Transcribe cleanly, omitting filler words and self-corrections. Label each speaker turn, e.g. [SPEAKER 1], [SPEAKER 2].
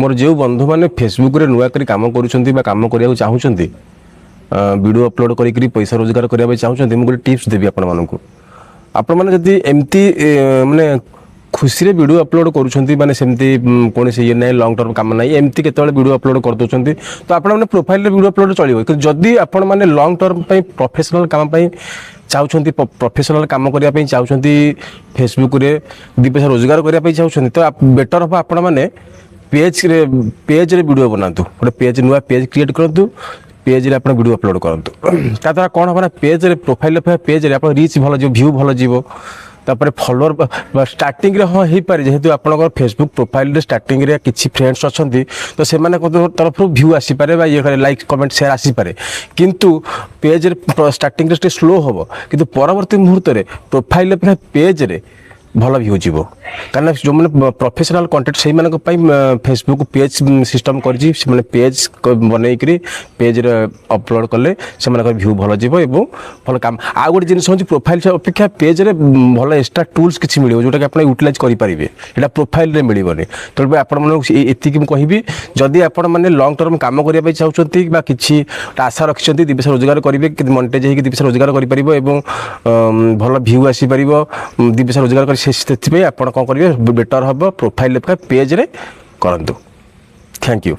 [SPEAKER 1] मोर जो बंधु मैंने फेसबुक रे नुआ करी काम करूछंती बा काम करिया चाहूछंती वीडियो अपलोड करी पैसा रोजगार करिया चाहूछंती मु गोटे टिप्स देबी आपण मानकू आपण माने जदी एमती माने खुशी रे वीडियो अपलोड करूछंती माने सेमती कोन से ये नै लॉन्ग टर्म काम नै एमती केतले वीडियो अपलोड कर दोछंती तो आपण माने प्रोफाइल रे वीडियो अपलोड चलिबो कि जदी आपण माने लॉन्ग टर्म पई प्रोफेशनल काम पई चाहूछंती प्रोफेशनल काम करिया पई चाहूछंती फेसबुक रे दी पैसा रोजगार करिया पई चाहूछंती तो बेटर हो आपण माने पेज रे वीडियो बनातु गोटे पेज नुआ पेज क्रिएट करंतु पेज रे आपण वीडियो अपलोड करंतु ता द्वारा कोन होना पेज रे प्रोफाइल पेज रे आपण रीच भलो जो व्यू भलो जीवो तापर फॉलोअर स्टार्टिंग रे हो पारे जेहेतु आपन फेसबुक प्रोफाइल रे स्टार्टिंग रे किछि फ्रेंड्स अछंती तो से माने तरफ व्यू आसी पारे बा ये लाइक कमेंट शेयर आसी पारे किंतु पेज रे स्टार्टिंग रे स्लो होबो किंतु परवर्ती मुहूर्त रे प्रोफाइल रे पेज रे भल व्यू जीवो कारण जो मैंने प्रोफेशनल कंटेंट से मानक फेसबुक पेज सिस्टम करजी से माने पेज बनै करी पेज रे अपलोड कले से मानक व्यू भल जीवो एवं भल काम आ गोटे जिनिस होची प्रोफाइल से अपेक्षा पेज रे भल एक्स्ट्रा टूल्स किछि मिलियो जोटा कि आपण यूटिलाइज करि परिबे एटा प्रोफाइल रे मिलिबोनी तो आपण माने एति कि कहबी जदी आपण माने लॉन्ग टर्म काम करिया पई चाहउछंती बा किछि आशा रखिसंती दिवस रोजगार करिवे कि मोनेटाइज हे कि दिवस रोजगार करि परिबो एवं भल व्यू आसी परिबो दिवस रोजगार कर से आपण कौन करेंगे बेटर हम प्रोफाइल पेज रे करंतु। Thank you.